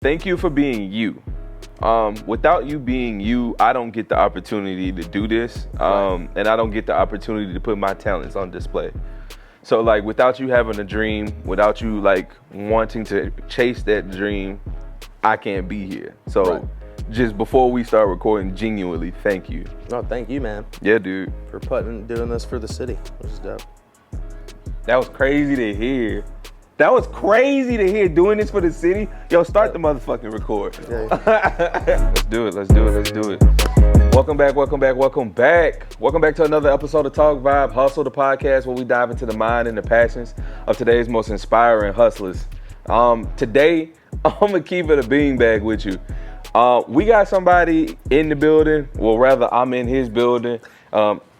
Thank you for being you. Without you being you, I don't get the opportunity to do this, and I don't get the opportunity to put my talents on display. So like without you having a dream, without you like wanting to chase that dream, I can't be here. So just before we start recording, genuinely, thank you. No, thank you, man. Yeah, dude. For doing this for the city. This is dope. That was crazy to hear. Doing this for the city. Yo, start the motherfucking record. Yeah. Let's do it. Welcome back to another episode of Talk Vibe Hustle, the podcast where we dive into the mind and the passions of today's most inspiring hustlers. Today, I'm gonna keep it a beanbag with you. We got somebody in the building. Well, rather, I'm in his building.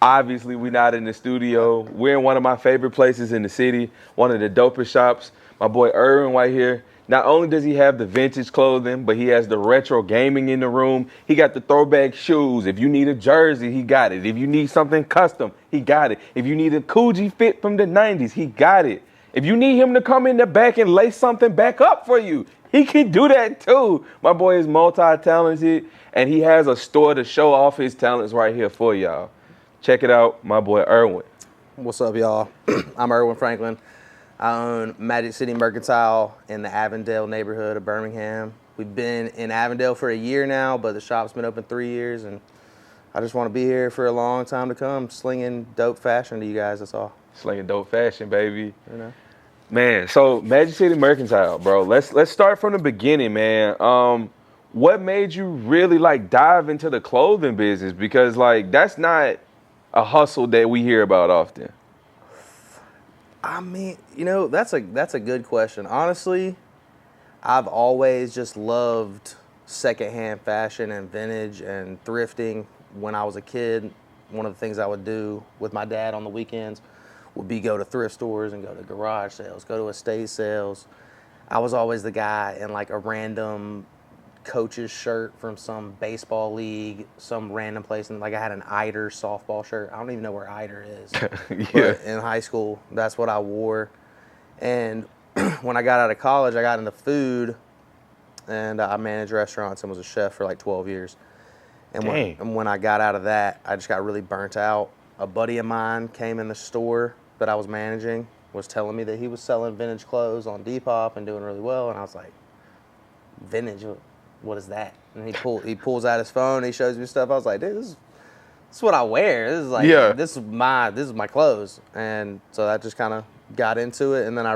Obviously, we're not in the studio. We're in one of my favorite places in the city, one of the dopest shops. My boy Erwin right here. Not only does he have the vintage clothing, but he has the retro gaming in the room. He got the throwback shoes. If you need a jersey, he got it. If you need something custom, he got it. If you need a Coogee fit from the 90s, he got it. If you need him to come in the back and lace something back up for you, he can do that too. My boy is multi-talented, and he has a store to show off his talents right here for y'all. Check it out, my boy Erwin. What's up, y'all? I'm Erwin Franklin. I own Magic City Mercantile in the Avondale neighborhood of Birmingham. We've been in Avondale for a year now, but the shop's been open 3 years, and I just want to be here for a long time to come, slinging dope fashion to you guys, that's all. Slinging dope fashion, baby. You know? Man, so Magic City Mercantile, bro. Let's start from the beginning, man. What made you really like dive into the clothing business? Because like that's not a hustle that we hear about often. I mean, that's a good question. Honestly, I've always just loved secondhand fashion and vintage and thrifting. When I was a kid, one of the things I would do with my dad on the weekends would be go to thrift stores and go to garage sales, go to estate sales. I was always the guy in like a random coach's shirt from some baseball league, some random place, and like I had an Eider softball shirt. I don't even know where Eider is. Yeah. But in high school, that's what I wore. And when I got out of college, I got into food, and I managed restaurants and was a chef for like 12 years. And when I got out of that, I just got really burnt out. A buddy of mine came in the store that I was managing, was telling me that he was selling vintage clothes on Depop and doing really well, and I was like, vintage? What is that? And he pulls out his phone, he shows me stuff. I was like, dude, this is what I wear. This is like, this is my clothes. And so that just kind of got into it. And then I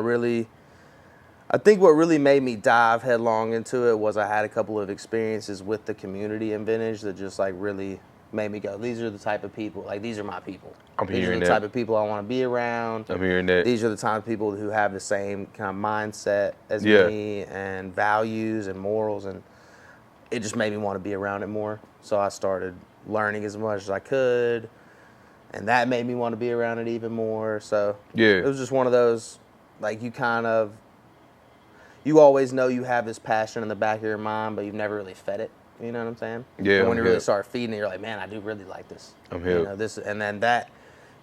think what really made me dive headlong into it was I had a couple of experiences with the community in vintage that just like really made me go, these are the type of people, like these are my people. These are the type of people I want to be around. I'm hearing that. These are the type of people who have the same kind of mindset as me and values and morals, and it just made me want to be around it more. So I started learning as much as I could, and that made me want to be around it even more. So it was just one of those, like you always know you have this passion in the back of your mind, but you've never really fed it. You know what I'm saying? Yeah. And when you really start feeding it, you're like, man, I do really like this. I'm here. And then that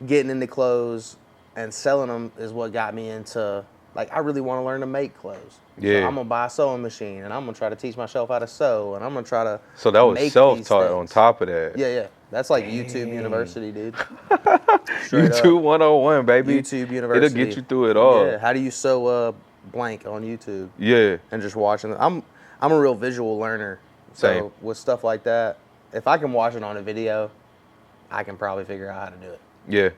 getting into clothes and selling them is what got me into, like, I really want to learn to make clothes. Yeah. So I'm going to buy a sewing machine, and I'm going to try to teach myself how to sew, and I'm going to try to So that was make self-taught on top of that. Yeah. That's like YouTube University, dude. YouTube 101, baby. YouTube University. It'll get you through it all. Yeah. How do you sew a blank on YouTube? Yeah. And just watching it. I'm a real visual learner. So with stuff like that, if I can watch it on a video, I can probably figure out how to do it. Yeah,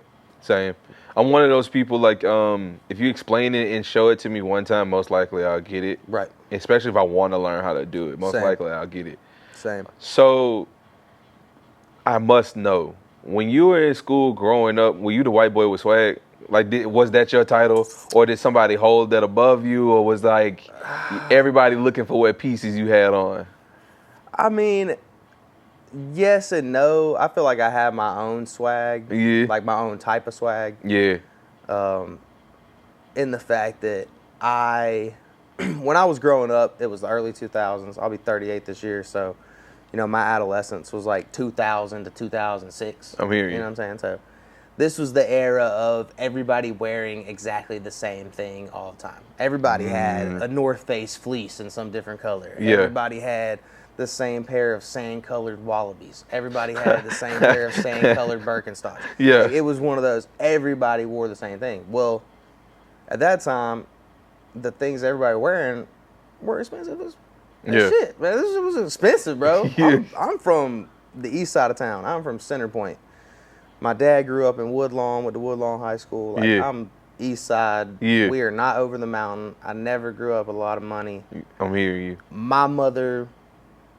same. I'm one of those people, like, if you explain it and show it to me one time, most likely I'll get it. Right. Especially if I want to learn how to do it. Most likely I'll get it. Same. So, I must know, when you were in school growing up, were you the white boy with swag? Like, was that your title? Or did somebody hold that above you? Or was, like, everybody looking for what pieces you had on? I mean, yes and no. I feel like I have my own swag. Yeah. Like my own type of swag. Yeah. In the fact that when I was growing up, it was the early 2000s. I'll be 38 this year, so, my adolescence was like 2000 to 2006. I'm hearing you. You know what I'm saying? So this was the era of everybody wearing exactly the same thing all the time. Everybody had a North Face fleece in some different color. Yeah. Everybody had the same pair of sand-colored Wallabies. Everybody had the same pair of sand-colored Birkenstocks. Yeah. Like, it was one of those, everybody wore the same thing. Well, at that time, the things everybody wearing were expensive as shit, man. This shit was expensive, bro. Yeah. I'm from the east side of town. I'm from Center Point. My dad grew up in Woodlawn, went to Woodlawn High School. Like, I'm east side. Yeah. We are not over the mountain. I never grew up with a lot of money. I'm hearing you. My mother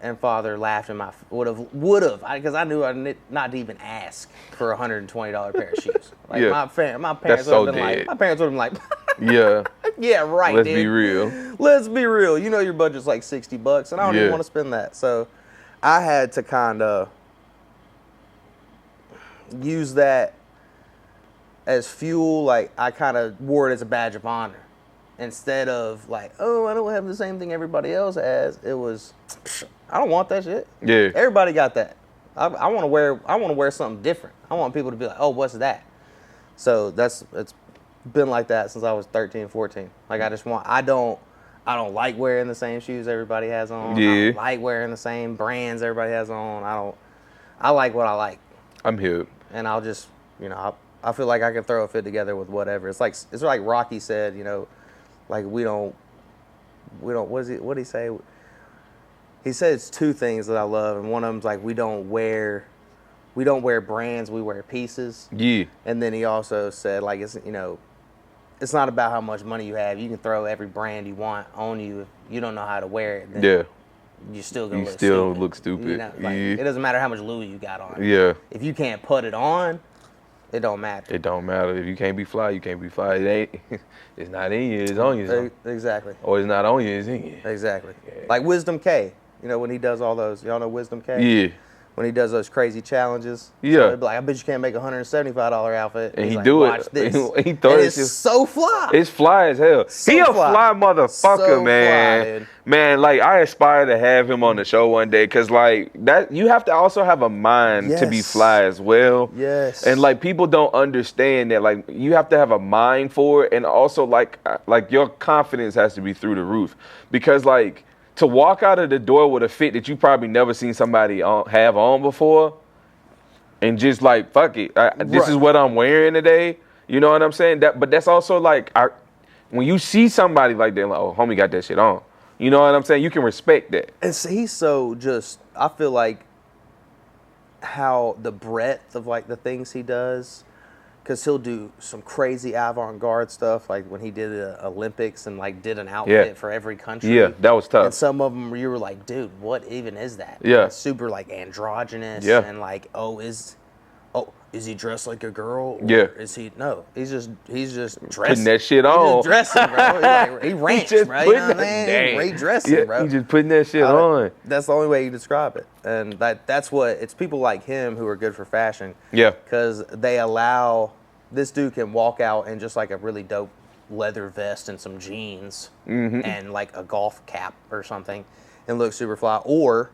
and father laughed in my would have because I knew I'd not even ask for a $120 pair of shoes. Like my parents would have been like, my parents would have been like, yeah, yeah, right. Let's dude. be real. Let's be real. You know your budget's like $60, and I don't even want to spend that. So I had to kind of use that as fuel. Like, I kind of wore it as a badge of honor. Instead of like, oh, I don't have the same thing everybody else has. It was, I don't want that shit. Yeah. Everybody got that. I want to wear something different. I want people to be like, oh, what's that? So it's been like that since I was 13, 14. Like, I don't like wearing the same shoes everybody has on. Yeah. I don't like wearing the same brands everybody has on. I like what I like. I'm here. And I'll just, I feel like I can throw a fit together with whatever. It's like Rocky said, like we don't, what did he say? He said it's two things that I love, and one of them's like we don't wear brands, we wear pieces. Yeah. And then he also said like it's not about how much money you have. You can throw every brand you want on you. If you don't know how to wear it, then you're still gonna look stupid. It doesn't matter how much Louis you got on. Yeah. If you can't put it on, it don't matter. It don't matter. If you can't be fly, you can't be fly. It ain't. It's not in you. It's on you. Exactly. Or it's not on you. It's in you. Exactly. Yeah. Like Wisdom K. When he does all those. Y'all know Wisdom K? Yeah. When he does those crazy challenges. Yeah. So he'd be like, I bet you can't make a $175 outfit. And he like, do watch it. This. He throws it. It's so fly. It's fly as hell. He a fly motherfucker, so man. Fly, man, like I aspire to have him on the show one day, cause like that you have to also have a mind to be fly as well. Yes. And like people don't understand that like you have to have a mind for it, and also like your confidence has to be through the roof, because like to walk out of the door with a fit that you probably never seen somebody have on before. And just like, fuck it, this is what I'm wearing today. You know what I'm saying? But that's also like, when you see somebody like that, like, oh, homie got that shit on. You know what I'm saying? You can respect that. And he's so just, I feel like how the breadth of like the things he does, because he'll do some crazy avant-garde stuff, like when he did the Olympics and like did an outfit for every country. Yeah, that was tough. And some of them you were like, dude, what even is that? Yeah. It's super like androgynous and like, is he dressed like a girl? Or is he? No, he's just dressing. Putting that shit on. He's just dressing, bro. He ranks, bro. You know what I mean? He dressing, bro. He's just putting that shit on. That's the only way you describe it. And that's what, it's people like him who are good for fashion. Yeah. Because they allow, this dude can walk out in just like a really dope leather vest and some jeans and like a golf cap or something and look super fly. Or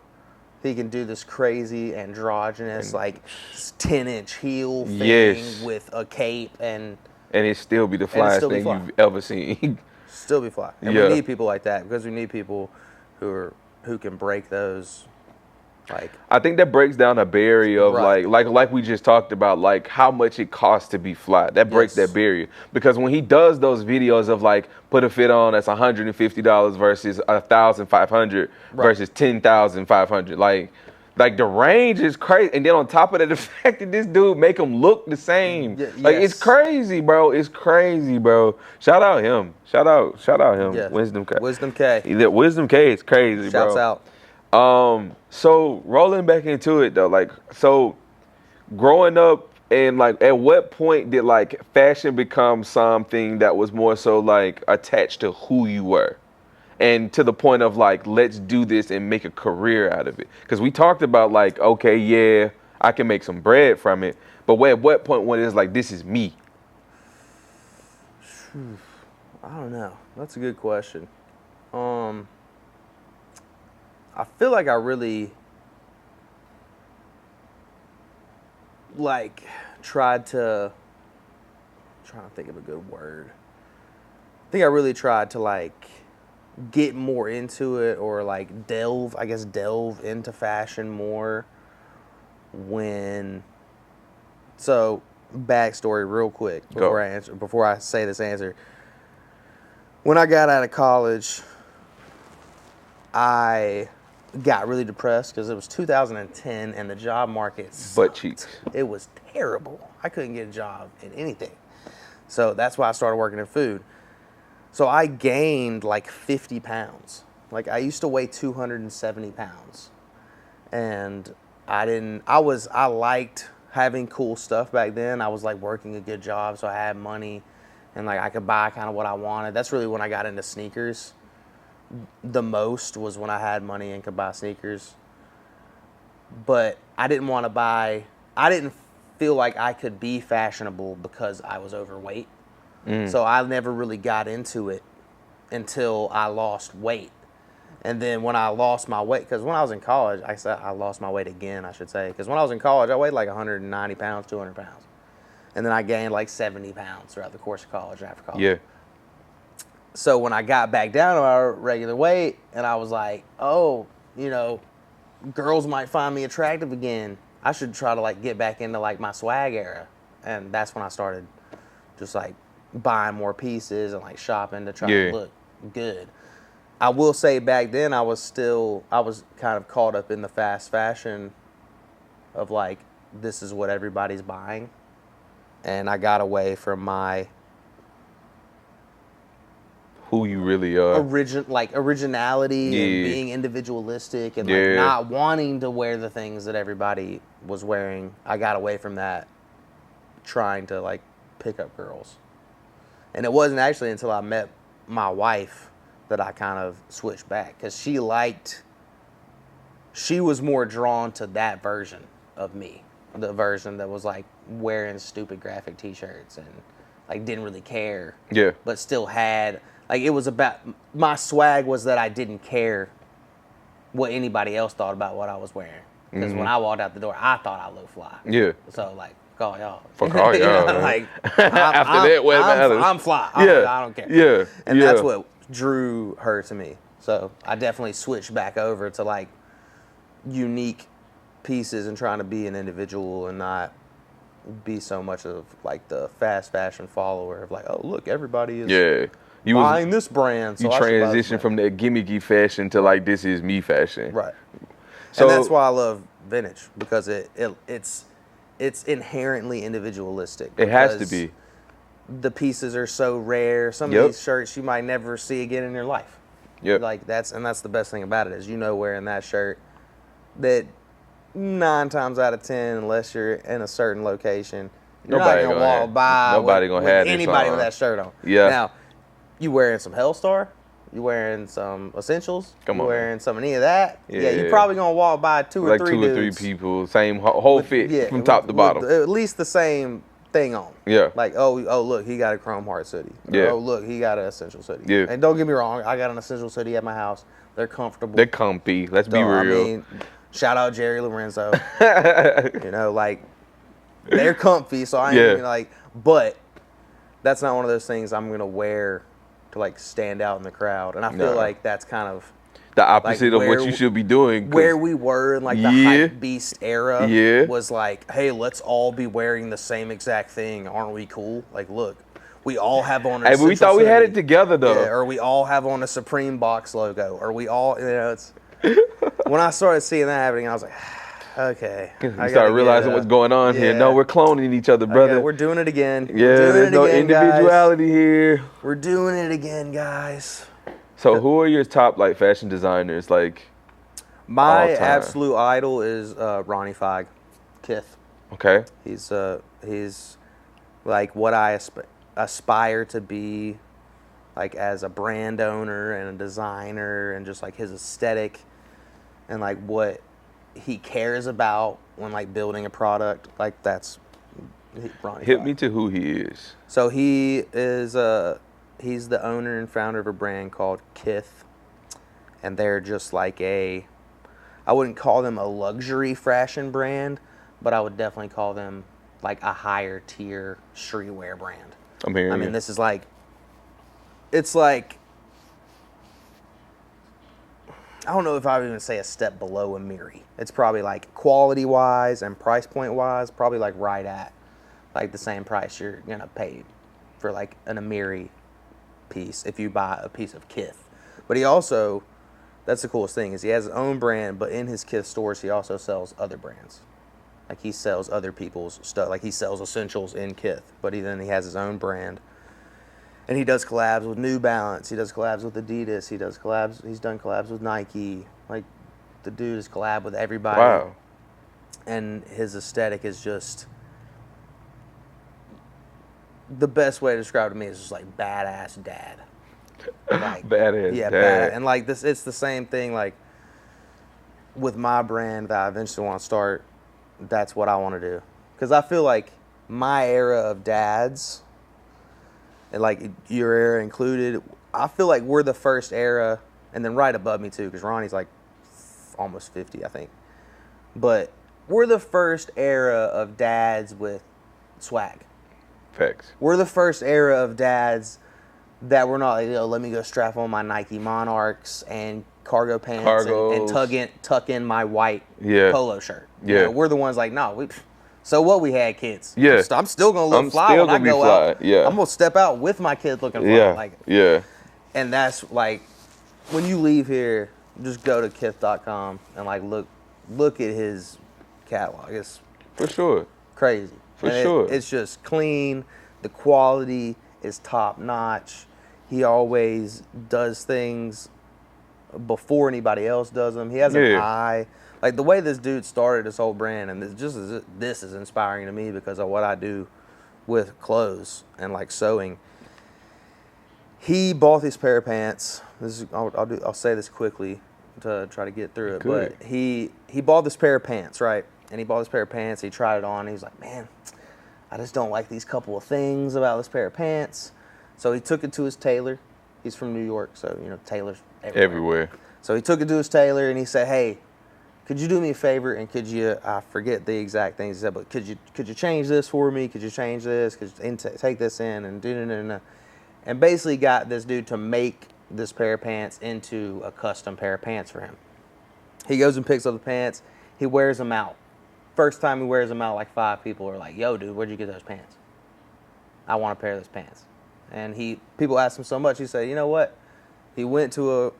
he can do this crazy androgynous like 10-inch heel thing with a cape and it still be the flyest thing you've ever seen. Still be fly. And we need people like that, because we need people who can break those. Like, I think that breaks down a barrier of like we just talked about, like how much it costs to be fly. That breaks that barrier, because when he does those videos of like put a fit on that's $150 versus $1,500 versus $10,500, like the range is crazy. And then on top of that, the fact that this dude make him look the same, it's crazy, bro. It's crazy, bro. Shout out him. Shout out him. Yeah. Wisdom K. Wisdom K. Wisdom K is crazy, bro. Shouts out. So rolling back into it though, like, so growing up, and like at what point did like fashion become something that was more so like attached to who you were, and to the point of like, let's do this and make a career out of it? Because we talked about like, okay, yeah, I can make some bread from it, but at what point when it's like, this is me? I don't know. That's a good question. I feel like I really, like, tried to, I'm trying to think of a good word. I think I really tried to like get more into it, or like delve into fashion more when, so backstory real quick before I say this answer. When I got out of college, I got really depressed because it was 2010 and the job market sucked. Butt cheeks. It was terrible. I couldn't get a job in anything. So that's why I started working in food. So I gained like 50 pounds. Like I used to weigh 270 pounds. And I liked having cool stuff back then. I was like working a good job, so I had money and like I could buy kind of what I wanted. That's really when I got into sneakers. The most was when I had money and could buy sneakers. But I didn't feel like I could be fashionable because I was overweight. So I never really got into it until I lost weight. And then when I lost my weight, because when I was in college, I lost my weight again, I should say. Because when I was in college, I weighed like 190 pounds, 200 pounds. And then I gained like 70 pounds throughout the course of college and after college. Yeah. So when I got back down to my regular weight, and I was like, oh, girls might find me attractive again. I should try to like get back into like my swag era. And that's when I started just like buying more pieces and like shopping to try to look good. I will say back then I was kind of caught up in the fast fashion of like, this is what everybody's buying. And I got away from my who you really are. Originality and being individualistic and like not wanting to wear the things that everybody was wearing. I got away from that trying to like pick up girls. And it wasn't actually until I met my wife that I kind of switched back, because she was more drawn to that version of me, the version that was like wearing stupid graphic t-shirts and like didn't really care, but still had, like, it was about, my swag was that I didn't care what anybody else thought about what I was wearing, because when I walked out the door, I thought I looked fly. So like, fuck all y'all. Fuck all y'all. Like, After that, what matters? I'm fly. I don't care. And that's what drew her to me. So I definitely switched back over to like unique pieces and trying to be an individual and not be so much of like the fast fashion follower of like, oh look, everybody is buying this brand. So you transition from that gimmicky fashion to like, this is me fashion. Right. So, and that's why I love vintage, because it's inherently individualistic. It has to be. The pieces are so rare. Some of these shirts you might never see again in your life. Like that's the best thing about it is, wearing that shirt that 9 times out of 10, unless you're in a certain location, you're not gonna walk by anybody with that shirt on. Now, you wearing some Hellstar, you wearing some Essentials, wearing some any of that, you're probably gonna walk by two or three people, same whole fit from top to bottom. At least the same thing on. Like, oh look, he got a Chrome Hearts hoodie. Oh look, he got an Essentials hoodie. And don't get me wrong, I got an Essentials hoodie at my house. They're comfortable. They're comfy. Let's be real. I mean, shout out Jerry Lorenzo. Like, they're comfy, so I ain't even like, but that's not one of those things I'm gonna wear to like stand out in the crowd. And I feel like that's kind of the opposite of what you should be doing. Where we were in like the hype beast era was like, hey, let's all be wearing the same exact thing. Aren't we cool? Like, look, we all have on a we thought we had it together though. Or we all have on a Supreme box logo. Or we all, it's when I started seeing that happening, I was like, okay. You start realizing what's going on here. No, we're cloning each other, brother. We're doing it again. There's no individuality here. We're doing it again, guys. So who are your top like fashion designers? Like, my absolute idol is Ronnie Feig, Kith. Okay. He's like what I aspire to be, like as a brand owner and a designer, and just like his aesthetic and like what he cares about when like building a product. Like that's Ronnie Hit Feig. me to who he is. So he is he's the owner and founder of a brand called Kith, and they're just like I wouldn't call them a luxury fashion brand, but I would definitely call them like a higher tier streetwear brand. I'm hearing I mean, you. this is like, it's like, I don't know if I would even say a step below a Miri. It's probably like quality wise and price point wise, probably like right at like the same price you're gonna pay for like an Amiri piece if you buy a piece of Kith. But he also, that's the coolest thing, is he has his own brand, but in his Kith stores he also sells other brands. Like he sells other people's stuff. Like he sells essentials in Kith, but then he has his own brand. And he does collabs with New Balance. He does collabs with Adidas. He's done collabs with Nike. Like the dude is collab with everybody. Wow. And his aesthetic is just, the best way to describe it to me is just like badass dad. Like, Badass yeah, dad. And like this, it's the same thing like with my brand that I eventually want to start. That's what I want to do. Because I feel like my era of dads, and like your era included, I feel like we're the first era, and then right above me too, because Ronnie's like almost 50, I think. But we're the first era of dads with swag. Facts. We're the first era of dads that we're not like, let me go strap on my Nike Monarchs and cargo pants and tuck in my white polo shirt. You know, we're the ones like, no, so what, we had kids. Yeah. I'm still going to look fly when I go out. Yeah. I'm going to step out with my kids looking fly. And that's like, when you leave here, just go to kith.com and like look at his catalog. It's for sure crazy. It's just clean. The quality is top notch. He always does things before anybody else does them. He has an eye. Like the way this dude started this whole brand, and this is inspiring to me because of what I do with clothes and like sewing. He bought these pair of pants. I'll say this quickly to try to get through it. Good. But he bought this pair of pants, right? And he bought this pair of pants. He tried it on. And he was like, man, I just don't like these couple of things about this pair of pants. So he took it to his tailor. He's from New York, so you know tailors everywhere. So he took it to his tailor and he said, hey, could you do me a favor and could you, I forget the exact things he said, but could you change this for me? Could you change this? Take this in and do. And basically got this dude to make this pair of pants into a custom pair of pants for him. He goes and picks up the pants. He wears them out. First time he wears them out, like 5 people are like, yo, dude, where'd you get those pants? I want a pair of those pants. And people asked him so much, he said, you know what? He went to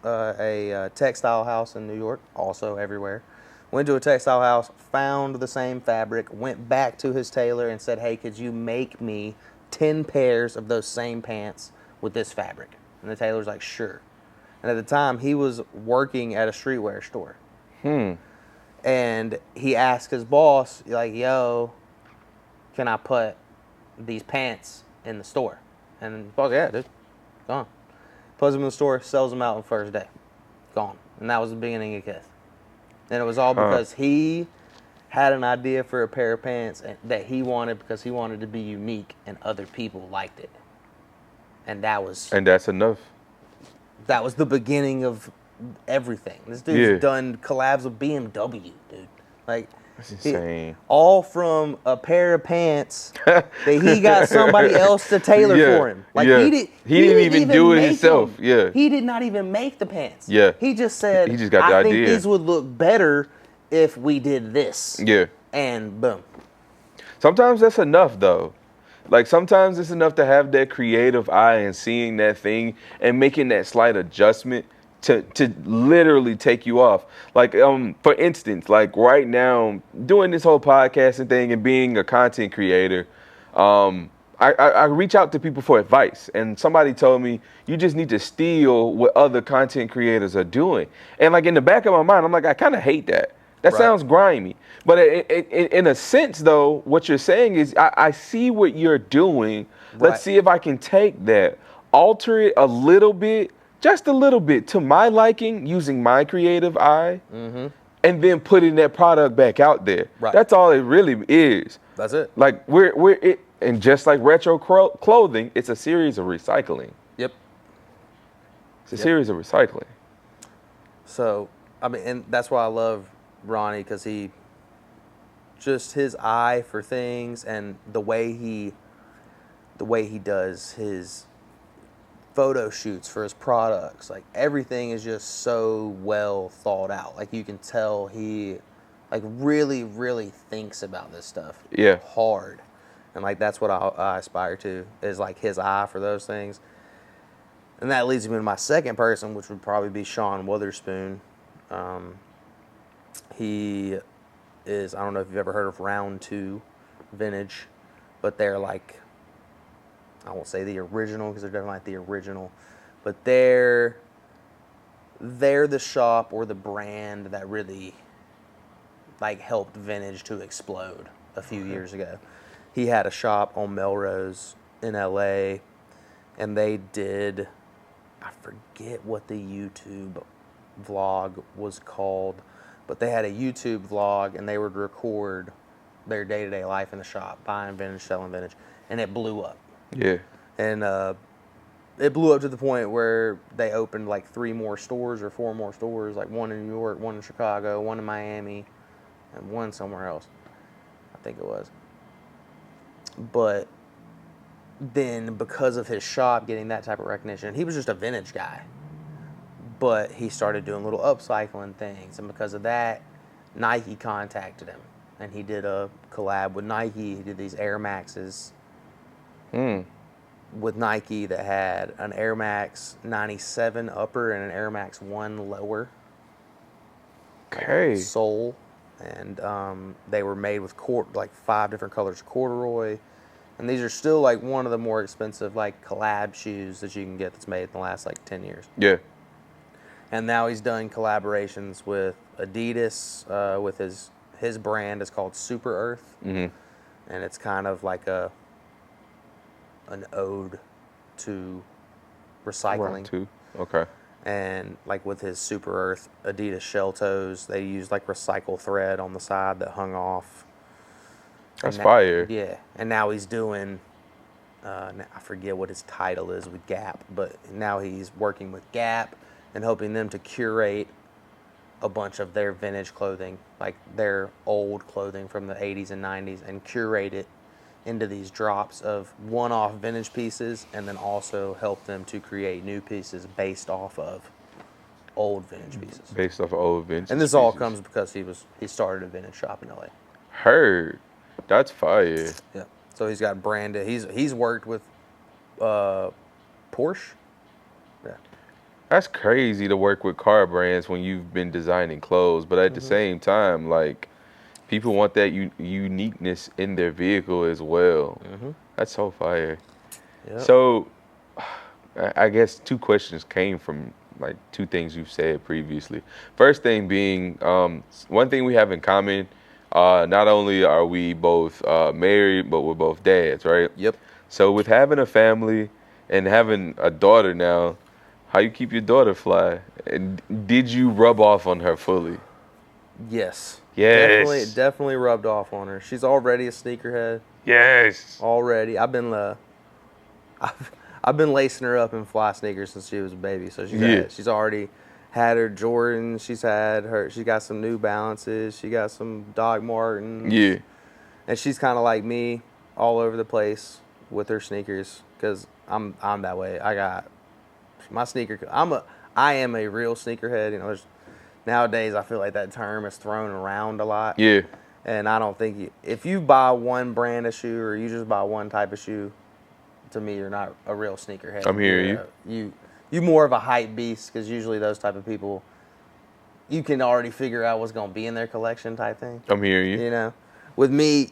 a textile house in New York, also everywhere. Went to a textile house, found the same fabric, went back to his tailor and said, hey, could you make me 10 pairs of those same pants with this fabric? And the tailor's like, sure. And at the time, he was working at a streetwear store. And he asked his boss, like, yo, can I put these pants in the store? And the boss, yeah, dude, gone. Puts them in the store, sells them out on the first day. Gone. And that was the beginning of Kith. And it was all because he had an idea for a pair of pants that he wanted because he wanted to be unique and other people liked it. And that's enough. That was the beginning of everything. This dude's done collabs with BMW, dude. Like, that's insane. All from a pair of pants that he got somebody else to tailor for him. Like he didn't even do it himself. He did not even make the pants. He just said, he just got the idea. I think these would look better if we did this. And boom. Sometimes that's enough though. Like sometimes it's enough to have that creative eye and seeing that thing and making that slight adjustment to literally take you off. Like, for instance, like right now, doing this whole podcasting thing and being a content creator, I reach out to people for advice. And somebody told me, you just need to steal what other content creators are doing. And like in the back of my mind, I'm like, I kind of hate that. That sounds grimy. But in a sense, though, what you're saying is I see what you're doing. Let's see if I can take that, alter it a little bit, just a little bit to my liking, using my creative eye, and then putting that product back out there. That's all it really is. That's it. Like and just like retro clothing, it's a series of recycling. It's a series of recycling. So, I mean, and that's why I love Ronnie, because he just his eye for things and the way he does his photo shoots for his products. Like everything is just so well thought out. Like you can tell he like really, really thinks about this stuff. Yeah. Hard. And like that's what I aspire to, is like his eye for those things. And that leads me to my second person, which would probably be Sean Witherspoon. He is, I don't know if you've ever heard of Round 2 Vintage, but they're like, I won't say the original because they're definitely not the original, but they're the shop or the brand that really like helped vintage to explode a few years ago. He had a shop on Melrose in LA, and they did, I forget what the YouTube vlog was called, but they had a YouTube vlog and they would record their day-to-day life in the shop, buying vintage, selling vintage, and it blew up. Yeah. And it blew up to the point where they opened like 3 more stores or 4 more stores, like one in New York, one in Chicago, one in Miami, and one somewhere else, I think it was. But then because of his shop getting that type of recognition, he was just a vintage guy. But he started doing little upcycling things, and because of that, Nike contacted him, and he did a collab with Nike. He did these Air Maxes with Nike that had an Air Max 97 upper and an Air Max 1 lower. Okay. Sole, and they were made with like 5 different colors of corduroy, and these are still like one of the more expensive like collab shoes that you can get that's made in the last like 10 years. Yeah. And now he's done collaborations with Adidas, with his brand is called Super Earth, and it's kind of like an ode to recycling. Round 2. Okay. And like with his Super Earth Adidas shell toes, they used like recycled thread on the side that hung off. That's fire. Yeah, and now he's doing, I forget what his title is with Gap, but now he's working with Gap and helping them to curate a bunch of their vintage clothing, like their old clothing from the 80s and 90s, and curate it into these drops of one-off vintage pieces, and then also help them to create new pieces based off of old vintage pieces. Based off of old vintage And this pieces. all comes because he started a vintage shop in LA. Heard. That's fire. Yeah. So he's got branded. He's worked with Porsche. Yeah. That's crazy to work with car brands when you've been designing clothes, but at the same time, like, people want that uniqueness in their vehicle as well. That's so fire. Yep. So, I guess 2 questions came from like 2 things you've said previously. First thing being, one thing we have in common, not only are we both married, but we're both dads, right? Yep. So with having a family and having a daughter now, how you keep your daughter fly? And did you rub off on her fully? Yes. Yes. Definitely rubbed off on her. She's already a sneakerhead. Yes. Already. I've been lacing her up in fly sneakers since she was a baby. So she's already had her Jordans. She got some New Balances. She got some Doc Martens. Yeah. And she's kind of like me, all over the place with her sneakers, because I'm that way. I got my sneaker. I am a real sneakerhead. You know, nowadays I feel like that term is thrown around a lot. Yeah. And I don't think if you buy one brand of shoe or you just buy one type of shoe, to me you're not a real sneakerhead. I'm hearing you. You more of a hype beast, because usually those type of people, you can already figure out what's gonna be in their collection type thing. I'm hearing you. You know, with me,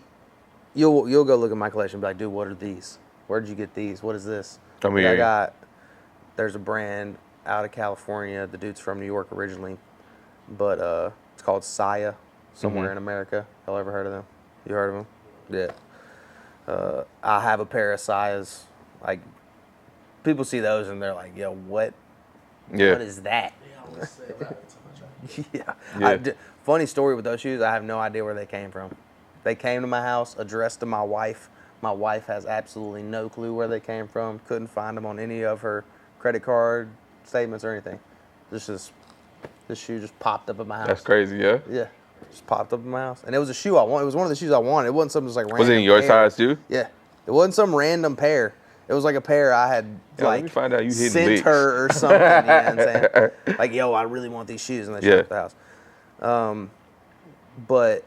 you'll go look at my collection and be like, dude, what are these? Where'd you get these? What is this? I'm hearing you. There's a brand out of California. The dude's from New York originally, but it's called Saya, somewhere in America. Y'all ever heard of them? You heard of them? Yeah. I have a pair of Sayas. Like, people see those and they're like, yo, what? Yeah. What is that? Yeah, I was say that. Yeah. Funny story with those shoes. I have no idea where they came from. They came to my house addressed to my wife. My wife has absolutely no clue where they came from. Couldn't find them on any of her credit card statements or anything. This shoe just popped up at my house. That's crazy, yeah? Yeah. Just popped up in my house. And it was a shoe I wanted. It was one of the shoes I wanted. It wasn't something just like random. Was it in your size too? Yeah. It wasn't some random pair. It was like a pair I had let me find out you hitting sent licks. her or something. You know what I'm saying? Like, yo, I really want these shoes, and they showed up at the house. But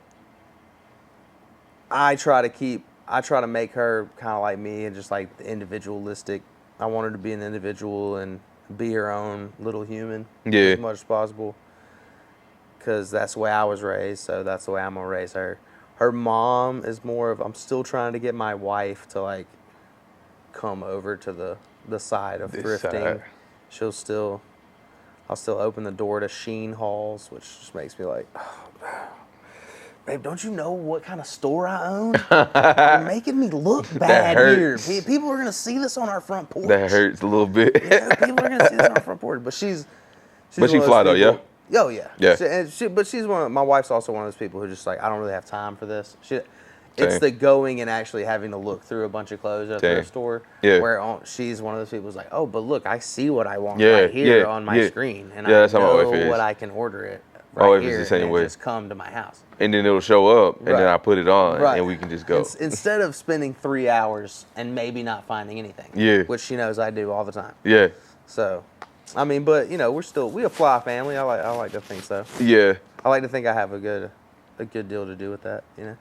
I try to make her kind of like me and just like individualistic. I want her to be an individual and be her own little human as much as possible. Because that's the way I was raised, so that's the way I'm going to raise her. Her mom is more of, I'm still trying to get my wife to like come over to the side of thrifting. I'll still open the door to Sheen hauls, which just makes me like, oh, babe, don't you know what kind of store I own? You're making me look bad here. People are gonna see this on our front porch. That hurts a little bit. People are gonna see this on our front porch. But she's she fly though, yeah. Oh yeah. Yeah. But she's my wife's also one of those people who just like, I don't really have time for this. It's the going and actually having to look through a bunch of clothes at the store. Yeah. Where she's one of those people who's like, oh, but look, I see what I want right here on my screen, and I know what I can order it right here, it's the same way. Just come to my house. And then it'll show up, and then I put it on, and we can just go. Instead of spending 3 hours and maybe not finding anything. Yeah. Which she knows I do all the time. Yeah. So, I mean, but you know, we a fly family. I like to think so. Yeah. I like to think I have a good deal to do with that. You know.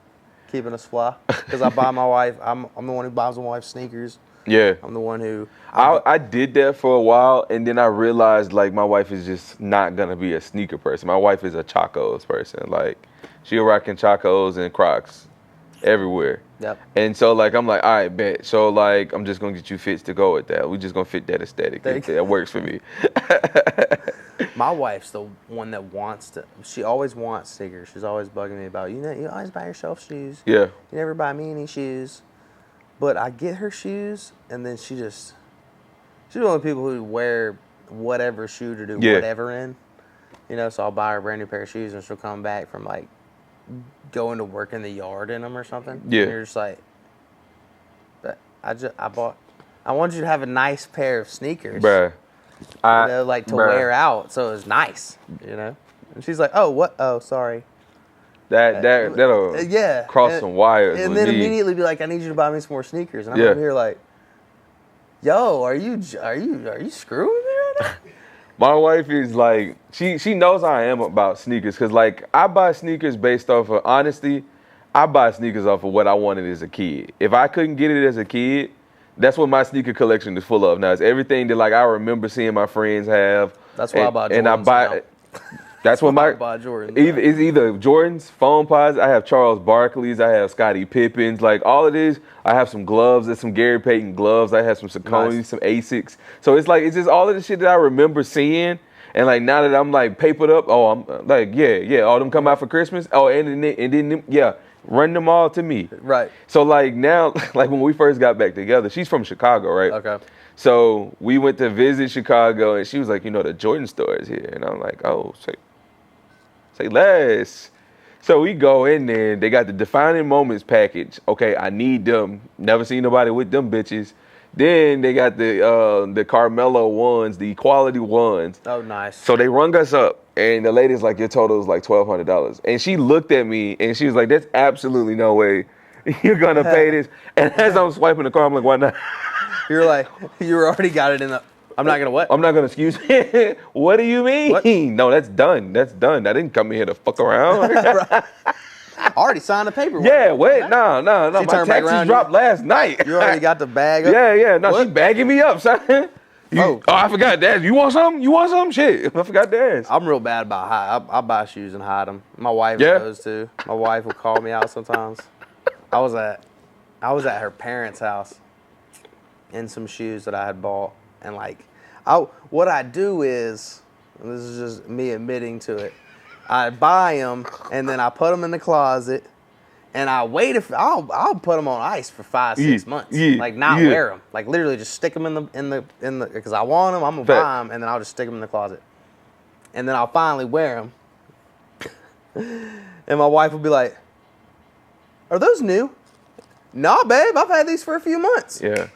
Keeping us fly, because I buy my wife. I'm the one who buys my wife sneakers. Yeah, I'm the one who. I did that for a while, and then I realized like my wife is just not gonna be a sneaker person. My wife is a Chacos person. Like she'll rocking Chacos and Crocs everywhere. Yep. And so like I'm like, all right, bet. So like I'm just gonna get you fits to go with that. We just gonna fit that aesthetic. That works for me. My wife's the one that she always wants sneakers. She's always bugging me about, you always buy yourself shoes. Yeah. You never buy me any shoes. But I get her shoes, and then she's one of the people who wear whatever shoe to do whatever in. You know, so I'll buy her a brand new pair of shoes, and she'll come back from like going to work in the yard in them or something. Yeah. And you're just like, I want you to have a nice pair of sneakers. Bruh. To wear out, so it was nice, you know. And she's like, "Oh, what? Oh, sorry." That'll cross some wires. And then immediately be like, "I need you to buy me some more sneakers." And I'm over here like, "Yo, are you screwing me right now?" My wife is like, she knows I am about sneakers, because like I buy sneakers based off of honesty. I buy sneakers off of what I wanted as a kid. If I couldn't get it as a kid, that's what my sneaker collection is full of now. It's everything that like I remember seeing my friends have. That's why I buy Jordans. And I buy. That's what I buy Jordans. It's either Jordans, foam pods. I have Charles Barkley's. I have Scottie Pippins. Like all it is, I have some gloves. There's some Gary Payton gloves. I have some Saucony's, some Asics. So it's like it's just all of the shit that I remember seeing. And like now that I'm like papered up, I'm like all them come out for Christmas. Oh, and then run them all to me. Right. So like now, like when we first got back together, she's from Chicago, right? Okay. So we went to visit Chicago, and she was like, the Jordan store is here. And I'm like, oh, say less. So we go in there, they got the Defining Moments package. Okay, I need them. Never seen nobody with them bitches. Then they got the Carmelo ones, the quality ones. Oh, nice. So they rung us up. And the lady's like, your total is like $1,200. And she looked at me and she was like, there's absolutely no way you're going to pay this. And as I'm swiping the card, I'm like, why not? You're like, you already got it in the, I'm not going to what? I'm not going to, excuse me. What do you mean? What? No, that's done. That's done. I didn't come in here to fuck around. I already signed the paperwork. Yeah, wait, no. My taxes dropped last night. You already got the bag up? Yeah. No, she bagging me up, son. I forgot that. You want something? Shit, I forgot that. I'm real bad about I buy shoes and hide them. My wife knows too. My wife will call me out sometimes. I was at her parents' house in some shoes that I had bought, and what I do is, and this is just me admitting to it, I buy them and then I put them in the closet. And I wait I'll put them on ice for 5-6 months, wear them, like literally just stick them in the because I want them, I'm gonna buy them, and then I'll just stick them in the closet, and then I'll finally wear them, and my wife will be like, "Are those new?" "Nah, babe, I've had these for a few months." Yeah.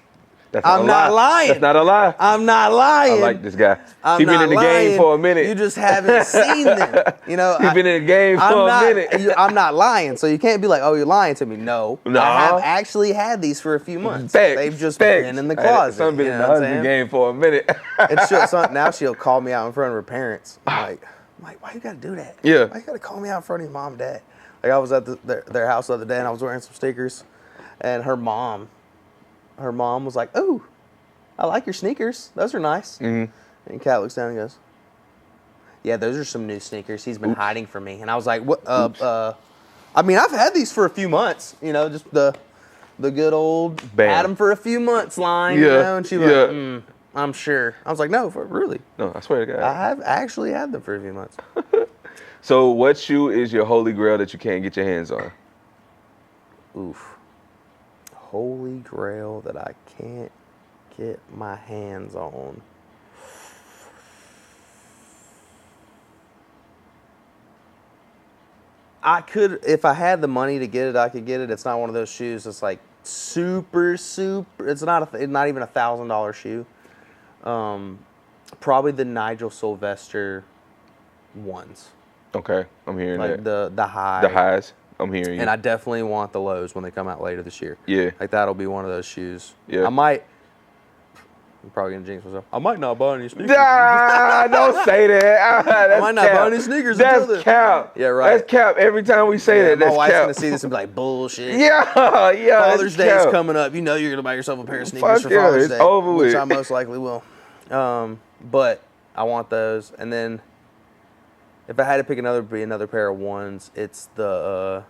I'm not lying. That's not a lie. I'm not lying. I like this guy. I'm He been not in the lying. game for a minute. You just haven't seen them. You know, He been in the game for a minute. I'm not lying, so you can't be like, "Oh, you're lying to me." No, No. I have actually had these for a few months. Facts, They've just facts. been in the closet. Some been you in know the what I'm husband saying? game for a minute. Now she'll call me out in front of her parents. I'm like, why you gotta do that? Yeah. Why you gotta call me out in front of your mom and dad? Like I was at their house the other day and I was wearing some sneakers, and her mom was like, "Oh, I like your sneakers. Those are nice." Mhm. And Kat looks down and goes, "Yeah, those are some new sneakers he's been hiding from me." And I was like, "What? I mean, I've had these for a few months. You know, just the good old Bam. had them for a few months line. You Yeah, know?" And she was like, "I'm sure." I was like, "No, really." No, I swear to God. I have actually had them for a few months. So what shoe is your holy grail that you can't get your hands on? Oof. Holy grail that I can't get my hands on. I could, if I had the money to get it, I could get it. It's not one of those shoes that's like super. It's not not even $1,000 shoe. Probably the Nigel Sylvester ones. Okay, I'm hearing Like that. the high. The highs. I'm hearing you. And I definitely want the lows when they come out later this year. Yeah. Like that'll be one of those shoes. Yeah. I'm probably gonna jinx myself. I might not buy any sneakers. Don't say that. That's I might not cap. buy any sneakers until That's then. cap. Yeah, right. That's cap. Every time we say that, My that's wife's cap. gonna see this and be like, bullshit. Yeah. Father's that's Day is cap. coming up. You know you're gonna buy yourself a pair of sneakers Fuck for Father's it's Day. over which with. I most likely will. But I want those. And then if I had to pick another pair of ones, it's the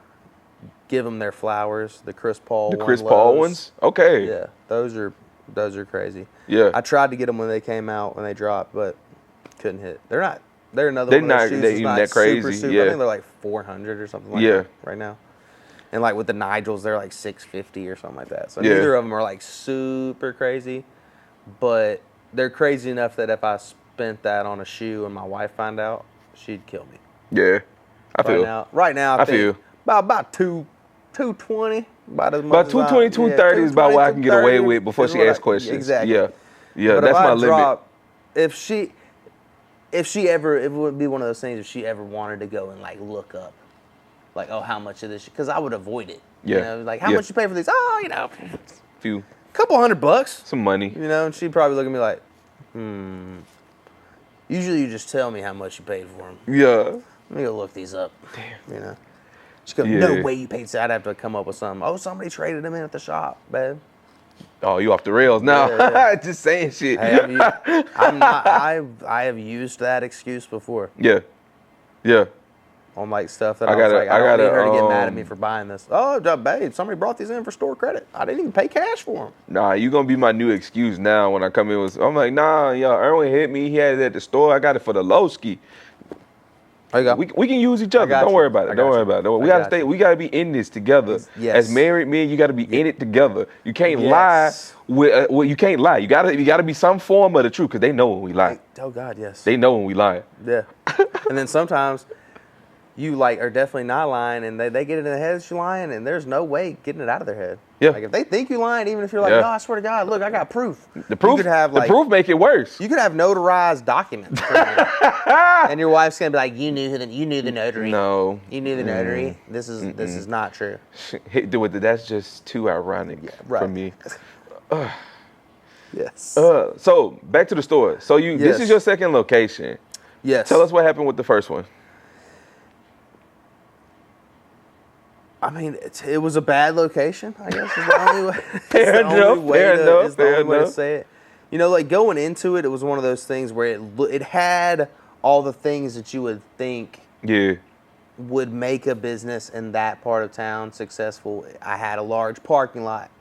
Give Them Their Flowers, the Chris Paul The one Chris Paul lows. ones? Okay. Yeah, those are crazy. Yeah. I tried to get them when they came out, when they dropped, but couldn't hit. They're another They're one of not- those shoes they're that's even not that crazy, super, yeah. I think they're like 400 or something like Yeah. that right now. And like with the Nigels, they're like 650 or something like that. So Yeah. neither of them are like super crazy, but they're crazy enough that if I spent that on a shoe and my wife found out, she'd kill me. Yeah. I feel. Right now, I think feel. about 220. About as much About as 220, 230 is about what I can get away with before is she what asks questions. Exactly. Yeah. Yeah, But that's if my I limit. drop, if she ever, it would be one of those things if she ever wanted to go and like look up, like, oh, how much of this? Because I would avoid it. Yeah. You know, like how Yeah. much you pay for these? Oh, you know, Few. couple $100. Some money. You know, and she'd probably look at me like, Usually you just tell me how much you paid for them. Yeah. Let me go look these up. Damn. You know. She goes, Yeah. no way you paid. So I'd have to come up with something. Oh, somebody traded them in at the shop, babe. Oh, you off the rails now. Yeah. Just saying shit. Hey, I have used that excuse before Yeah. Yeah. on like stuff that I I was gotta- like, I I don't need gotta, her to get mad at me for buying this. Oh, babe, somebody brought these in for store credit. I didn't even pay cash for them. Nah, you gonna be my new excuse now when I come in with. I'm like, nah, yo, Erwin hit me. He had it at the store. I got it for the low ski. There you go. We can use each other. got Don't you. worry about I it. got Don't worry you. about it. I We gotta got stay. you. We gotta be in this together. Yes. As married men, you gotta be in it together. You can't Yes. lie. You can't lie. You gotta be some form of the truth because they know when we lie. Oh God, yes. They know when we lie. Yeah. And then sometimes you like are definitely not lying, and they get it in their head that you're lying, and there's no way getting it out of their head. Yeah. Like if they think you're lying, even if you're like, Yeah. no, I swear to God, look, I got proof. The proof. You could have the like proof make it worse. you could have notarized documents, and your wife's gonna be like, you knew the notary. No. You knew the notary. This is not true. That's just too ironic right. for me. Yes. So back to the store. So this Yes. is your second location. Yes. Tell us what happened with the first one. I mean, it was a bad location, I guess is the only way. Fair enough, fair enough, Is the only way to enough. say it. You know, like going into it, it was one of those things where it had all the things that you would think Yeah. would make a business in that part of town successful. I had a large parking lot,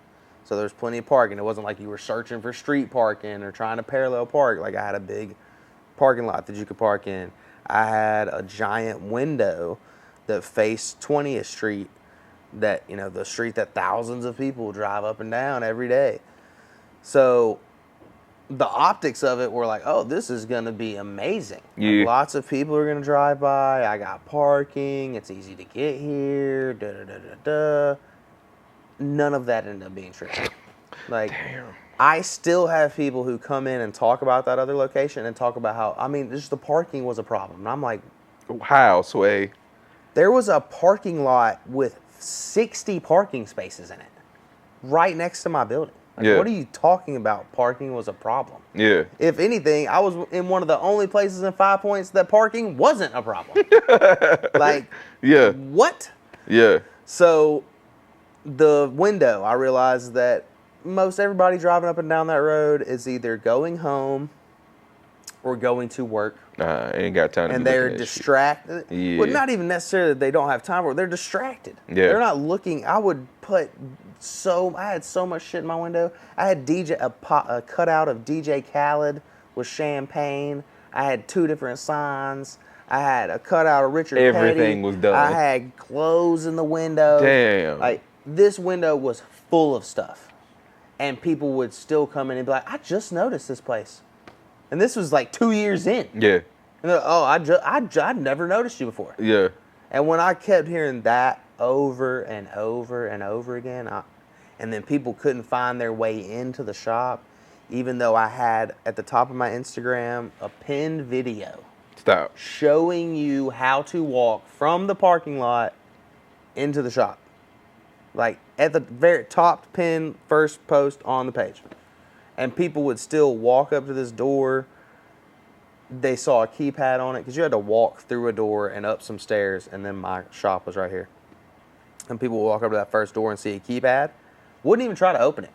so there's plenty of parking. It wasn't like you were searching for street parking or trying to parallel park. Like I had a big parking lot that you could park in. I had a giant window that faced 20th Street, that, you know, the street that thousands of people drive up and down every day. So the optics of it were like, oh, this is going to be amazing. Yeah. Like, lots of people are going to drive by. I got parking. It's easy to get here. Da, da, da, da, da. None of that ended up being true. Like, Damn. I still have people who come in and talk about that other location and talk about how, I mean, just the parking was a problem. And I'm like, How, Sway? there was a parking lot with 60 parking spaces in it, right next to my building. Like, Yeah. what are you talking about? Parking was a problem. Yeah. If anything, I was in one of the only places in 5 Points that parking wasn't a problem. Like, Yeah. what? Yeah. So, the window, I realized that most everybody driving up and down that road is either going home or going to work. Ain't got time to And be they're looking at shit. distracted. Yeah. Well, not even necessarily that they don't have time for it. They're distracted. Yeah. They're not looking. I would put I had so much shit in my window. I had a cutout of DJ Khaled with champagne. I had 2 different signs. I had a cutout of Richard Everything Petty. was done. I had clothes in the window. Damn. Like, this window was full of stuff. And people would still come in and be like, I just noticed this place. And this was like 2 years in. Yeah. And they're like, oh, I'd never noticed you before. Yeah. And when I kept hearing that over and over and over again, and then people couldn't find their way into the shop, even though I had at the top of my Instagram a pinned video Stop. showing you how to walk from the parking lot into the shop. Like at the very top pinned first post on the page. And people would still walk up to this door. They saw a keypad on it because you had to walk through a door and up some stairs, and then my shop was right here. And people would walk up to that first door and see a keypad. Wouldn't even try to open it.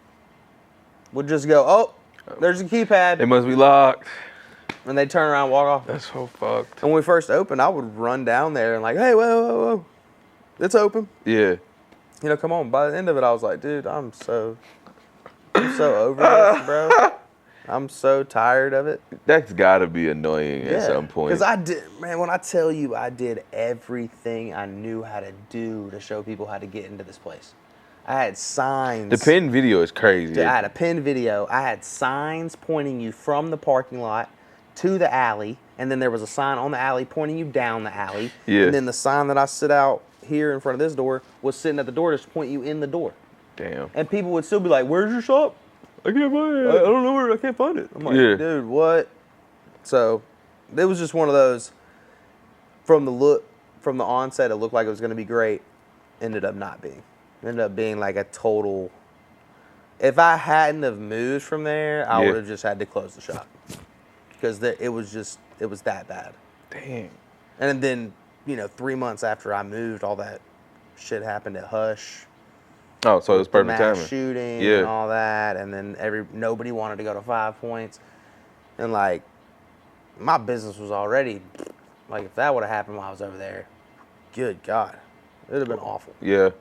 Would just go, oh, there's a keypad. It must be locked. And they'd turn around and walk off. That's so fucked. And when we first opened, I would run down there and like, hey, whoa. It's open. Yeah. You know, come on. By the end of it, I was like, dude, I'm so over this, bro. I'm so tired of it. That's gotta be annoying at some point. Because when I tell you, I did everything I knew how to do to show people how to get into this place. I had signs. The pin video is crazy. I had a pin video. I had signs pointing you from the parking lot to the alley, and then there was a sign on the alley pointing you down the alley. Yeah. And then the sign that I sit out here in front of this door was sitting at the door to point you in the door. Damn. And people would still be like, where's your shop? I can't find it. I don't know where. I can't find it. I'm like, Yeah. dude, what? So it was just one of those, from the onset, it looked like it was going to be great. Ended up not being. Ended up being like a total. If I hadn't have moved from there, I would have just had to close the shop. Because it was that bad. Damn. And then, 3 months after I moved, all that shit happened at Hush. Oh, so it was perfect mass timing. shooting Yeah. and all that, and then nobody wanted to go to 5 Points. And like, my business was already, like, if that would have happened while I was over there, good God, it would have been awful. Yeah.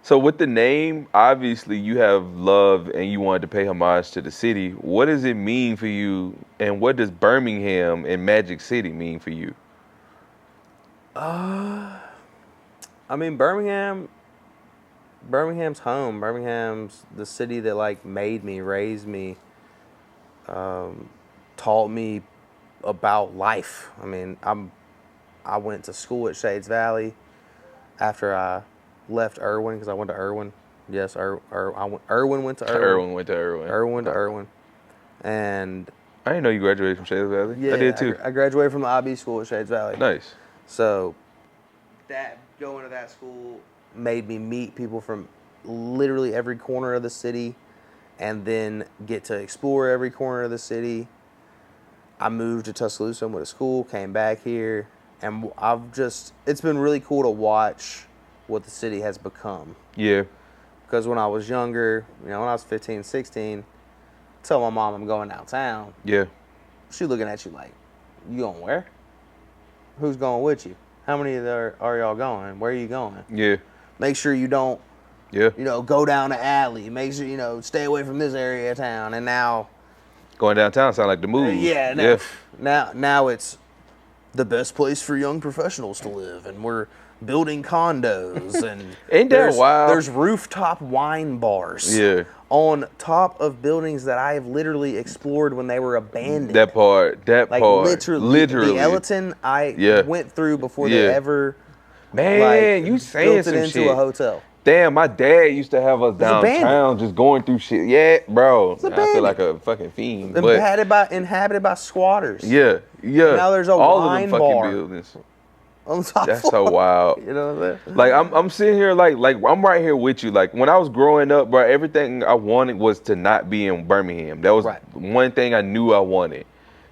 So with the name, obviously you have love and you wanted to pay homage to the city. What does it mean for you, and what does Birmingham and Magic City mean for you? I mean, Birmingham's home. Birmingham's the city that like made me, raised me, taught me about life. I mean, I went to school at Shades Valley after I left Irwin because I went to Irwin. Yes, Irwin went to Irwin. Irwin went to Irwin. Irwin went to Irwin. And I didn't know you graduated from Shades Valley. yeah, I did too. I graduated from the IB school at Shades Valley. Nice. So going to that school made me meet people from literally every corner of the city and then get to explore every corner of the city. I moved to Tuscaloosa and went to school, came back here, and it's been really cool to watch what the city has become. Yeah. Because when I was younger, when I was 15, 16, tell my mom I'm going downtown. Yeah. She looking at you like, you going where? Who's going with you? How many are y'all going? Where are you going? Yeah. Make sure you don't, Yeah. go down the alley. Make sure, stay away from this area of town. And now, Going downtown sound like the move. now it's the best place for young professionals to live. And we're building condos. And Ain't that wild? There's rooftop wine bars. Yeah. On top of buildings that I have literally explored when they were abandoned. That part. Literally. The Ellerton I went through before they ever Man, you saying built some it into shit. a hotel. Damn, my dad used to have us downtown just going through shit. Yeah, bro. I feel like a fucking fiend. Inhabited by squatters. Yeah. And now there's a all wine of them fucking bar buildings. on the top That's floor. so wild. You know what I'm saying? Like I'm sitting here like I'm right here with you. Like when I was growing up, bro, everything I wanted was to not be in Birmingham. That was one thing I knew I wanted.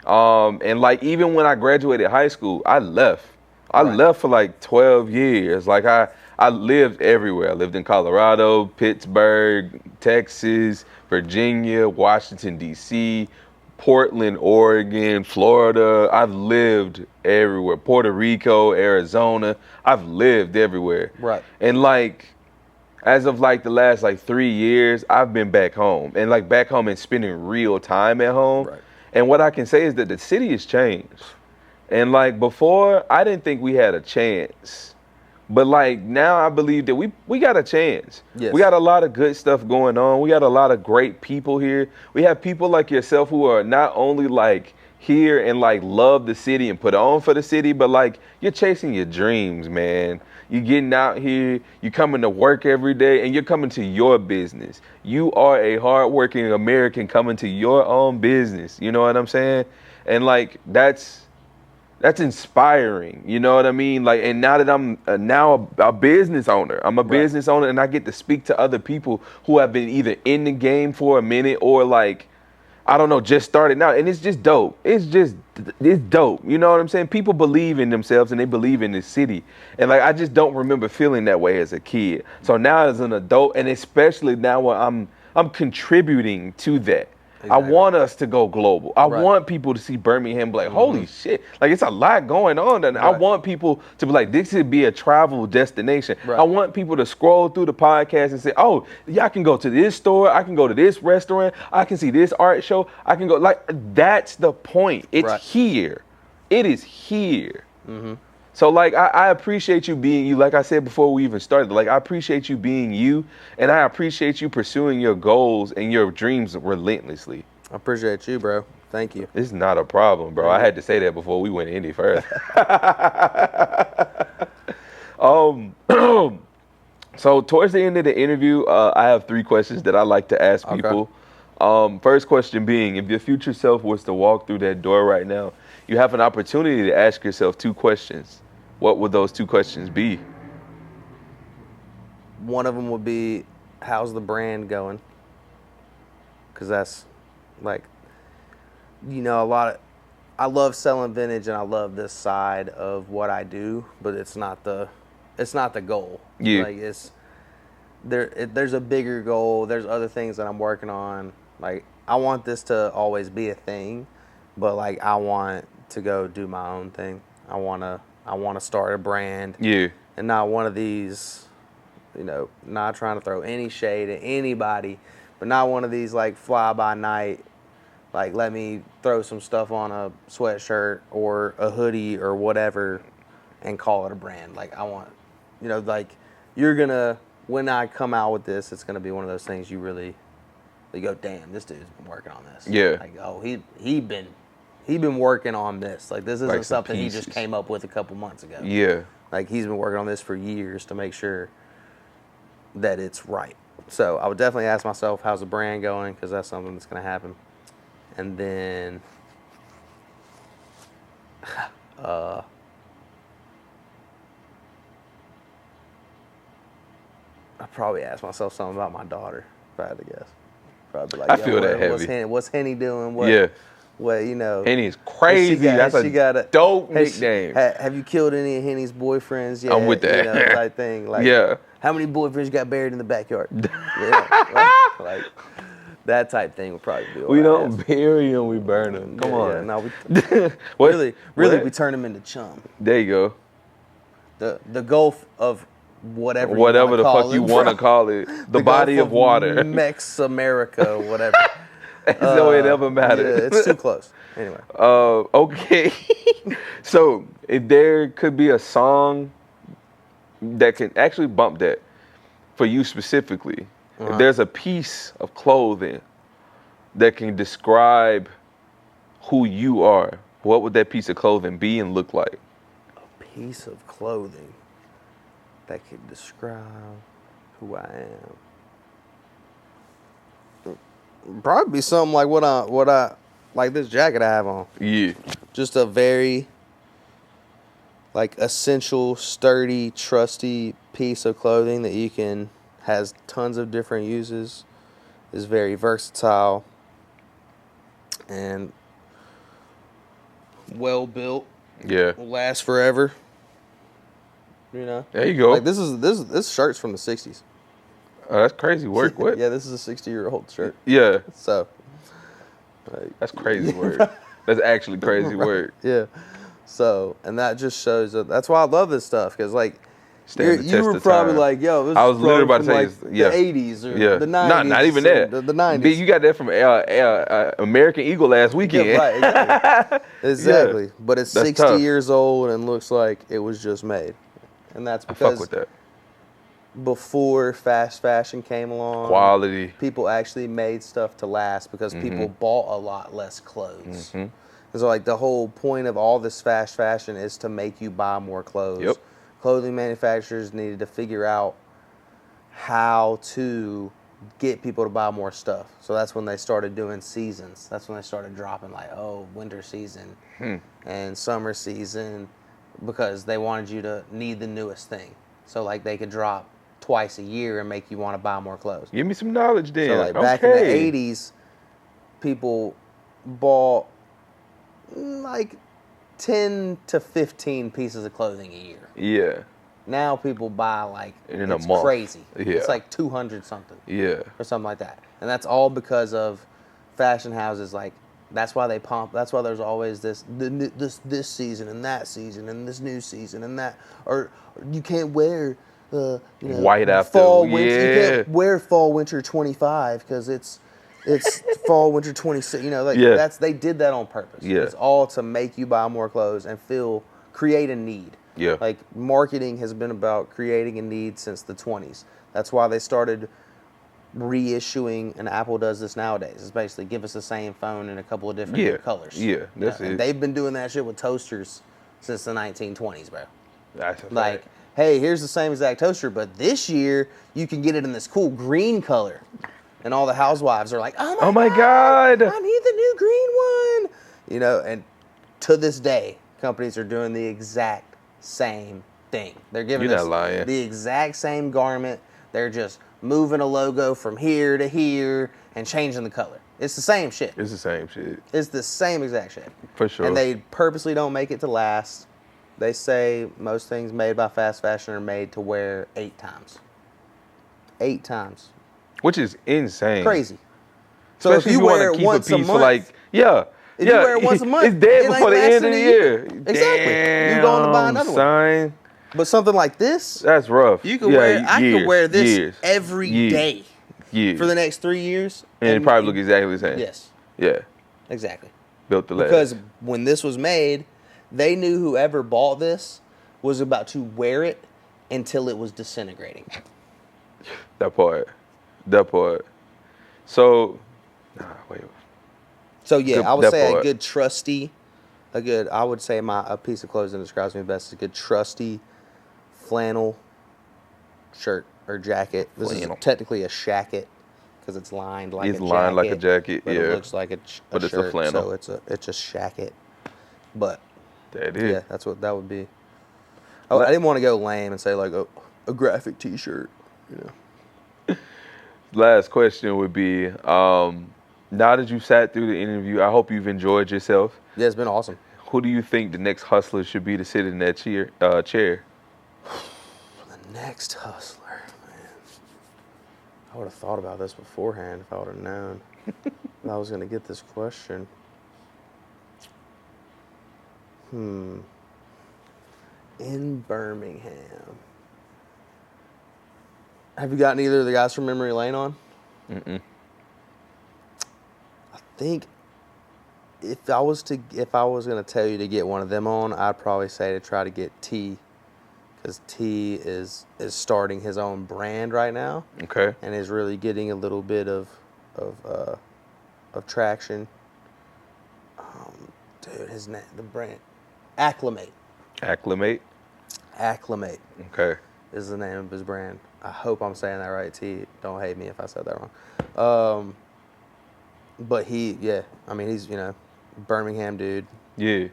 And like even when I graduated high school, I left. I left for like 12 years. Like I lived everywhere. I lived in Colorado, Pittsburgh, Texas, Virginia, Washington, D.C., Portland, Oregon, Florida. I've lived everywhere. Puerto Rico, Arizona. I've lived everywhere. Right. And like, as of like the last like 3 years, I've been back home. And like back home and spending real time at home. Right. And what I can say is that the city has changed. And like before, I didn't think we had a chance. But like now I believe that we got a chance. Yes. We got a lot of good stuff going on. We got a lot of great people here. We have people like yourself who are not only like here and like love the city and put on for the city, but like you're chasing your dreams, man. You're getting out here, you're coming to work every day, and you're coming to your business. You are a hardworking American coming to your own business. You know what I'm saying? And like that's inspiring, you know what I mean? Like, and now that I'm now a business owner, I'm a business owner, and I get to speak to other people who have been either in the game for a minute or like, I don't know, just started out, and it's just dope. It's dope. You know what I'm saying? People believe in themselves and they believe in this city, and like I just don't remember feeling that way as a kid. So now as an adult, and especially now when I'm contributing to that. Exactly. I want us to go global. I want people to see Birmingham like, holy shit, like it's a lot going on. And I want people to be like, this should be a travel destination. I want people to scroll through the podcast and say, oh, yeah, I can go to this store. I can go to this restaurant. I can see this art show. I can go, like, that's the point. It's here. It is here. So like, I appreciate you being you. Like I said before we even started, like I appreciate you being you, and I appreciate you pursuing your goals and your dreams relentlessly. I appreciate you, bro. Thank you. It's not a problem, bro. I had to say that before we went any further. So towards the end of the interview, I have 3 questions that I like to ask people. First question being, if your future self was to walk through that door right now, you have an opportunity to ask yourself 2 questions. What would those 2 questions be? One of them would be, how's the brand going? Because that's like, you know, I love selling vintage and I love this side of what I do, but it's not the goal. Yeah. Like there's a bigger goal. There's other things that I'm working on. Like I want this to always be a thing, but like I want to go do my own thing. I want to start a brand. Yeah. And not one of these, you know, not trying to throw any shade at anybody, but not one of these like fly by night, like let me throw some stuff on a sweatshirt or a hoodie or whatever and call it a brand. Like I want, you know, like when I come out with this, it's gonna be one of those things you go, damn, this dude's been working on this. Yeah. Like, oh, he been working on this. Like this isn't like something he just came up with a couple months ago. Yeah. Like he's been working on this for years to make sure that it's right. So I would definitely ask myself, how's the brand going? Because that's something that's going to happen. And then I'd probably ask myself something about my daughter, if I had to guess. Probably like, I feel that heavy. What's Henny doing? What, you know. Henny's crazy. That's a dope nickname. Have you killed any of Henny's boyfriends yet? I'm with that. You know, type thing. Like, how many boyfriends you got buried in the backyard? like that type thing would probably be. We don't bury them, we burn them. Come on. Yeah, no, we really we turn them into chum. There you go. The Gulf of whatever the fuck you want to call it. The body of water. Mex-America, whatever. So it never matters. Yeah, it's too close. Anyway. Okay. So if there could be a song that can actually bump that for you specifically, if there's a piece of clothing that can describe who you are, what would that piece of clothing be and look like? A piece of clothing that could describe who I am. Probably be something like what I like this jacket I have on. Yeah. Just a very like essential, sturdy, trusty piece of clothing that you can has tons of different uses. Is very versatile and well built. Yeah. Will last forever. You know. There you go. Like this shirt's from the '60s. Oh, that's crazy work. What? Yeah, this is a 60-year-old shirt. Yeah. So. Like, That's crazy work. That's actually crazy work. Yeah. So, and that just shows that's why I love this stuff, because like Stand the you test were of probably time. like, yo, this I was is literally probably about to from say, yeah. the 80s or Yeah. the 90s. Not even or that. The 90s. You got that from American Eagle last weekend. Yeah, right, exactly. Exactly. Yeah. But it's That's 60 tough. years old and looks like it was just made. And that's I fuck because with that. before fast fashion came along, Quality. people actually made stuff to last because people bought a lot less clothes. Mm-hmm. So like the whole point of all this fast fashion is to make you buy more clothes. Yep. Clothing manufacturers needed to figure out how to get people to buy more stuff. So that's when they started doing seasons. That's when they started dropping like, oh, winter season and summer season, because they wanted you to need the newest thing. So like they could drop twice a year and make you want to buy more clothes. Give me some knowledge then. So like back in the 80s, people bought like 10 to 15 pieces of clothing a year. Yeah. Now people buy like, in a it's month. crazy. Yeah. It's like 200 something Yeah. or something like that. And that's all because of fashion houses. Like that's why they pump. That's why there's always this season and that season and this new season and that. Or you can't wear White after, fall winter. You yeah. can't wear fall winter 25 because it's fall winter 26. You know, like Yeah. they did that on purpose. Yeah. It's all to make you buy more clothes and create a need. Yeah. Like marketing has been about creating a need since the 20s. That's why they started reissuing, and Apple does this nowadays. It's basically give us the same phone in a couple of different new colors. Yeah, that's And it. they've been doing that shit with toasters since the 1920s, bro. That's a fact. Like, hey, here's the same exact toaster, but this year you can get it in this cool green color. And all the housewives are like, oh my God, I need the new green one. You know, and to this day, companies are doing the exact same thing. They're giving You're us not lying. the exact same garment. They're just moving a logo from here to here and changing the color. It's the same shit. It's the same shit. It's the same exact shit. For sure. And they purposely don't make it to last. They say most things made by fast fashion are made to wear 8 times. 8 times. Which is insane. Crazy. So Especially if you wear wanna it keep once a a piece month, for like, if you wear it once a month, it's dead it ain't before the end of lasting the a year. Exactly. You're going to buy another one. Son. but something like this, That's rough. you can I could wear this every day for the next 3 years. And it probably look exactly the same. Yes, Yeah. exactly. Built the last. Because when this was made, they knew whoever bought this was about to wear it until it was disintegrating. That part. So, wait. So yeah, Good- I would that say part. a good trusty, I would say a piece of clothing that describes me best is a good trusty flannel shirt or jacket. This Flannel. is technically a shacket because it's lined like It's a jacket. lined like a jacket, but yeah. It looks like a But it's a shirt, flannel. So it's a shacket. But That is. yeah, that's what that would be. Oh, I didn't want to go lame and say like a graphic T-shirt. You know. Last question would be, now that you've sat through the interview, I hope you've enjoyed yourself. Yeah, it's been awesome. Who do you think the next hustler should be to sit in that chair? The next hustler, man. I would have thought about this beforehand if I would have known that I was going to get this question. In Birmingham. Have you gotten either of the guys from Memory Lane on? Mm-mm. I think if I was going to tell you to get one of them on, I'd probably say to try to get T, because T is starting his own brand right now. Okay. And is really getting a little bit of traction. Dude, his name, the brand, Acclimate. Acclimate. Acclimate. Okay. is the name of his brand. I hope I'm saying that right. T, don't hate me if I said that wrong. But he's, Birmingham dude. Yeah.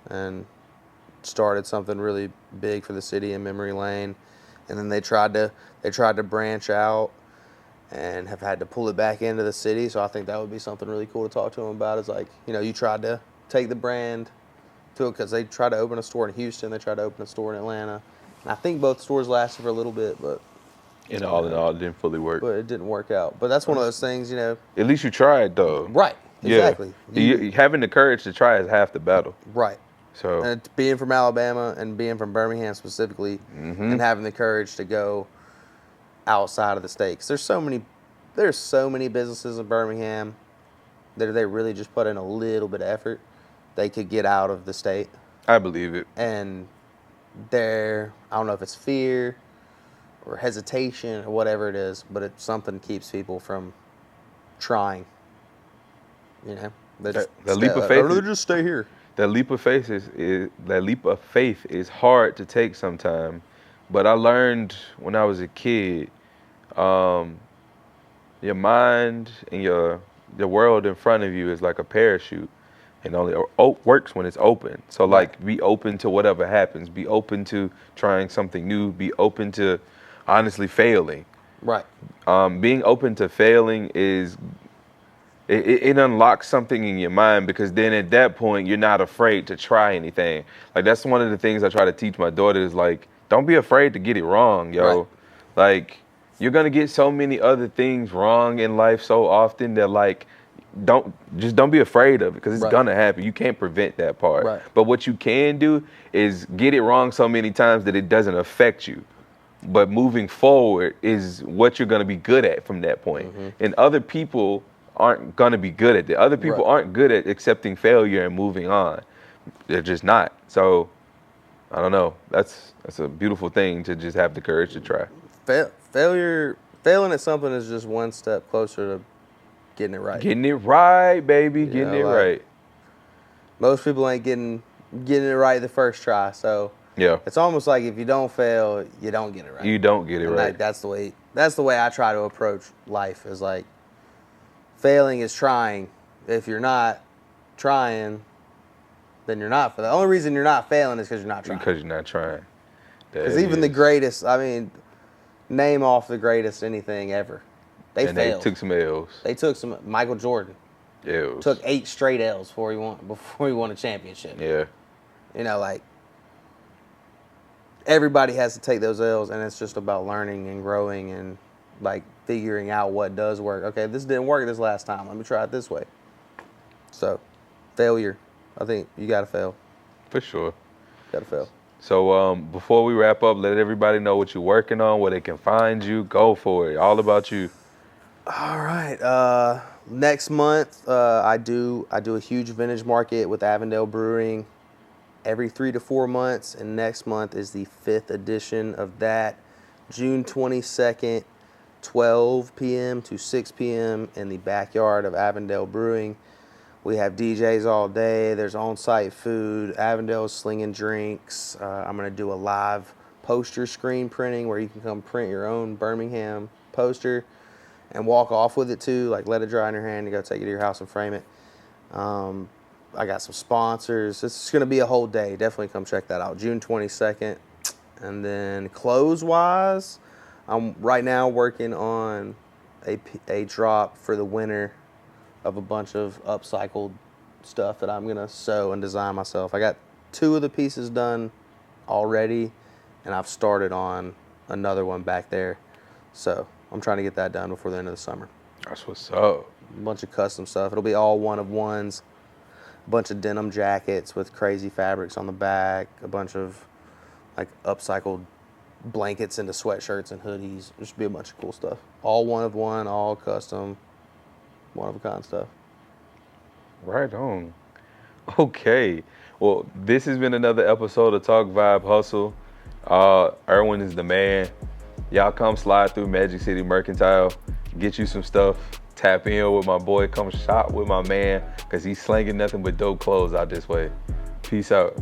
And started something really big for the city in Memory Lane. And then they tried to branch out and have had to pull it back into the city. So I think that would be something really cool to talk to them about. Is like, you tried to take the brand to it, because they tried to open a store in Houston. They tried to open a store in Atlanta. And I think both stores lasted for a little bit, but In all, it didn't fully work. But it didn't work out. But that's one of those things, At least you tried, though. Right. Exactly. Yeah. Having the courage to try is half the battle. Right. So. And being from Alabama and being from Birmingham specifically, and having the courage to go outside of the state. 'Cause there's so many businesses in Birmingham that if they really just put in a little bit of effort, they could get out of the state. I believe it. And I don't know if it's fear or hesitation or whatever it is, but it's something keeps people from trying. They just that leap of faith. I'd rather just stay here. That leap of faith is hard to take sometimes. But I learned when I was a kid, your mind and the world in front of you is like a parachute, and only works when it's open. So like, be open to whatever happens. Be open to trying something new. Be open to honestly failing. Right. Being open to failing it unlocks something in your mind, because then at that point you're not afraid to try anything. Like, that's one of the things I try to teach my daughter is like, don't be afraid to get it wrong, yo. Right. Like, you're gonna get so many other things wrong in life so often that like, don't be afraid of it, because it's gonna happen. You can't prevent that part. Right. But what you can do is get it wrong so many times that it doesn't affect you. But moving forward is what you're gonna be good at from that point. And other people aren't gonna be good at it. Other people aren't good at accepting failure and moving on. They're just not. So I don't know. That's a beautiful thing to just have the courage to try. Failing at something is just one step closer to getting it right. Getting it right, baby. Getting it right. Most people ain't getting it right the first try. So yeah, it's almost like if you don't fail, you don't get it right. You don't get it right. Like, that's the way I try to approach life. Is like, failing is trying. If you're not trying, then you're not. The only reason you're not failing is because you're not trying. Because you're not trying. Because even the greatest, name off the greatest anything ever. They failed. They took some L's. They took some. Michael Jordan L's. took 8 straight L's before he won a championship. Yeah. Like, everybody has to take those L's, and it's just about learning and growing and like figuring out what does work. Okay, this didn't work this last time. Let me try it this way. So, failure. I think you gotta fail. For sure. Gotta fail. So before we wrap up, let everybody know what you're working on, where they can find you. Go for it. All about you. All right. Next month, I do a huge vintage market with Avondale Brewing every 3 to 4 months, and next month is the 5th edition of that. June 22nd, 12 p.m. to 6 p.m. in the backyard of Avondale Brewing. We have DJs all day. There's on-site food. Avondale's slinging drinks. I'm going to do a live poster screen printing where you can come print your own Birmingham poster and walk off with it too. Like, let it dry in your hand and go take it to your house and frame it. I got some sponsors. It's going to be a whole day. Definitely come check that out. June 22nd. And then clothes-wise, I'm right now working on a drop for the winter of a bunch of upcycled stuff that I'm going to sew and design myself. I got 2 of the pieces done already, and I've started on another one back there. So I'm trying to get that done before the end of the summer. That's what's up. A bunch of custom stuff. It'll be all one-of-ones, a bunch of denim jackets with crazy fabrics on the back, a bunch of like upcycled blankets into sweatshirts and hoodies. There should be a bunch of cool stuff. All one-of-one, all custom, one-of-a-kind stuff. Right on. Okay. Well, this has been another episode of Talk Vibe Hustle. Erwin is the man. Y'all come slide through Magic City Mercantile, get you some stuff, tap in with my boy, come shop with my man, because he's slanging nothing but dope clothes out this way. Peace out.